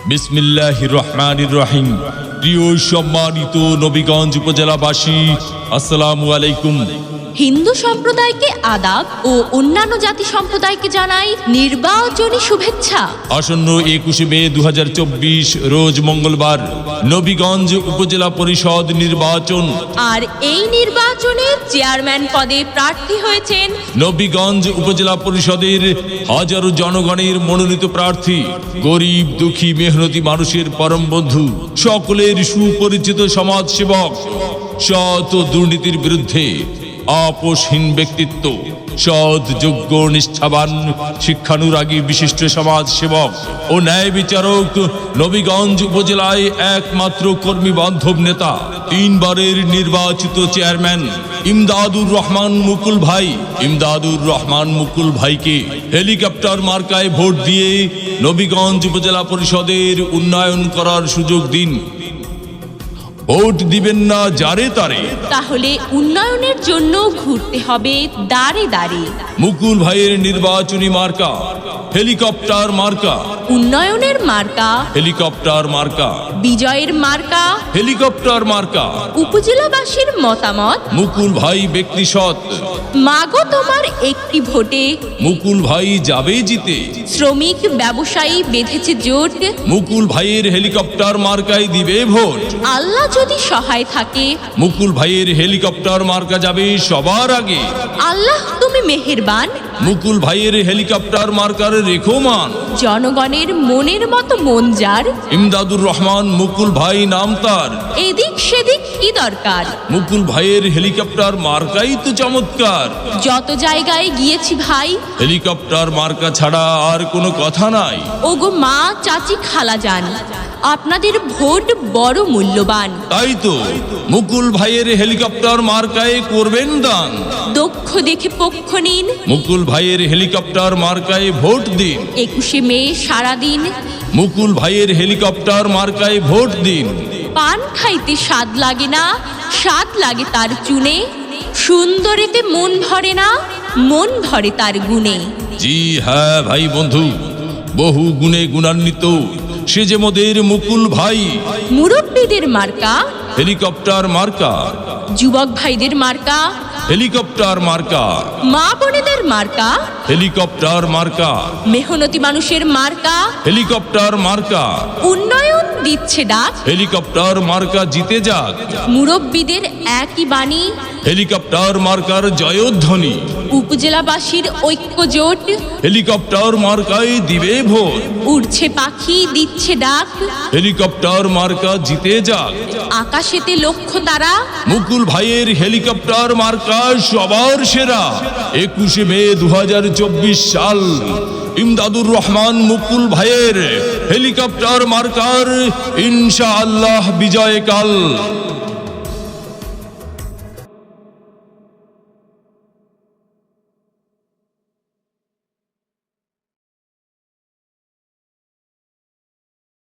বিসমিল্লাহির রহমানির রহিম। প্রিয় সম্মানিত নবীগঞ্জ উপজেলাবাসী, আসসালামু আলাইকুম। হিন্দু সম্প্রদায়কে আদাব ও অন্যান্য জাতি সম্প্রদায়কে জানাই নির্বাচনী শুভেচ্ছা। আসন্ন 21 মে 2024 রোজ মঙ্গলবার নবীগঞ্জ উপজেলা পরিষদ নির্বাচন। আর এই নির্বাচনে চেয়ারম্যান পদে প্রার্থী হয়েছেন নবীগঞ্জ উপজেলা পরিষদের হাজারো জনগণের মনোনীত প্রার্থী, গরিব দুঃখী মেহনতি মানুষের পরম বন্ধু, সকলের সুপরিচিত সমাজসেবক, সৎ ও দুর্নীতির বিরুদ্ধে আপোষহীন ব্যক্তিত্ব, সৎ, যোগ্য, নিষ্ঠাবান, শিক্ষানুরাগী বিশিষ্ট সমাজ সেবক ও ন্যায় বিচারক, নবীগঞ্জ উপজেলায় একমাত্র কর্মী বান্ধব নেতা, 3 বারের নির্বাচিত চেয়ারম্যান ইমদাদুর রহমান মুকুল ভাই। ইমদাদুর রহমান মুকুল ভাইকে হেলিকপ্টার মার্কায় ভোট দিয়ে নবীগঞ্জ উপজেলা পরিষদের উন্নয়ন করার সুযোগ দিন। ভোট দিবেন না যারে তারে, তাহলে উন্নয়নের জন্য ঘুরতে হবে দাঁড়ে দাঁড়ে। মুকুল ভাইয়ের নির্বাচনী মার্কা হেলিকপ্টার মার্কা। উন্নয়নের মার্কা হেলিকপ্টার মার্কা, বিজয়ের মার্কা। হেলিকপ্টার মার্কা। উপজেলাবাসীর মতামত, মুকুল ভাই ব্যক্তি সৎ, মাগো তোমার একটি ভোটে মুকুল ভাই যাবে জিতে। শ্রমিক ব্যবসায়ী বেঁধেছে জোট, মুকুল ভাইয়ের হেলিকপ্টার মার্কায় দিবে ভোট। আল্লাহ যদি সহায় থাকে মুকুল ভাইয়ের হেলিকপ্টার মার্কা যাবে সবার আগে। আল্লাহ তুমি মেহেরবান, মুকুল ভাইয়ের হেলিকপ্টার মার্কার রেখো মান। জনগণের মনের মতো মন যার, ইমদাদুর রহমান মুকুল ভাই নাম তার। এদিক সেদিক কি দরকার, মুকুল ভাইয়ের হেলিকপ্টার মার্কাই তো চমৎকার। যত জায়গায় গিয়েছি ভাই, হেলিকপ্টার মার্কা ছাড়া আর কোনো কথা নাই। ওগো মা, চাচি, খালা যান, আপনাদের ভোট বড় মূল্যবান। তাই তো মুকুল ভাইয়ের হেলিকপ্টার মার্কায় করবেন দান। দক্ষ দেখে পক্ষ নিন, মুকুল ভাইয়ের হেলিকপ্টার মার্কায় ভোট দিন। 21 মে সারাদিন মুকুল ভাইয়ের হেলিকপ্টার মার্কায় ভোট দিন। পান খাইতে স্বাদ লাগে না, স্বাদ লাগে তার চুনে, সুন্দরেতে মন ভরে না, মন ভরে তার গুণে। জি হ্যাঁ ভাই বন্ধু, বহু গুণে গুণান্বিত সে যে মোদের মুকুল ভাই। মুরব্বীদের মার্কা হেলিকপ্টার মার্কা, যুবক ভাইদের মার্কা, হেলিকপ্টার মার্কা, মা বোনেদের মার্কা, হেলিকপ্টার মার্কা, মেহনতি মানুষের মার্কা, হেলিকপ্টার মার্কা। উন্নয়ন দিচ্ছে ডাক, হেলিকপ্টার মার্কা জিতে যাক। মুরব্বীদের একই বাণী, হেলিকপ্টার মার্কার জয়ধ্বনি। উপজেলাবাসীর ঐক্য জোট, হেলিকপ্টার মার্কায় দিবে ভোট। উড়ছে পাখি দিচ্ছে ডাক, হেলিকপ্টার মার্কা জিতে যাক। আকাশেতে লক্ষ্য তারা, মুকুল ভাইয়ের হেলিকপ্টার মার্কা সবার সেরা। 21 মে 2024 সাল ইমদাদুর রহমান মুকুল ভাইয়ের হেলিকপ্টার মার্কার ইনশাআল্লাহ বিজয়কাল।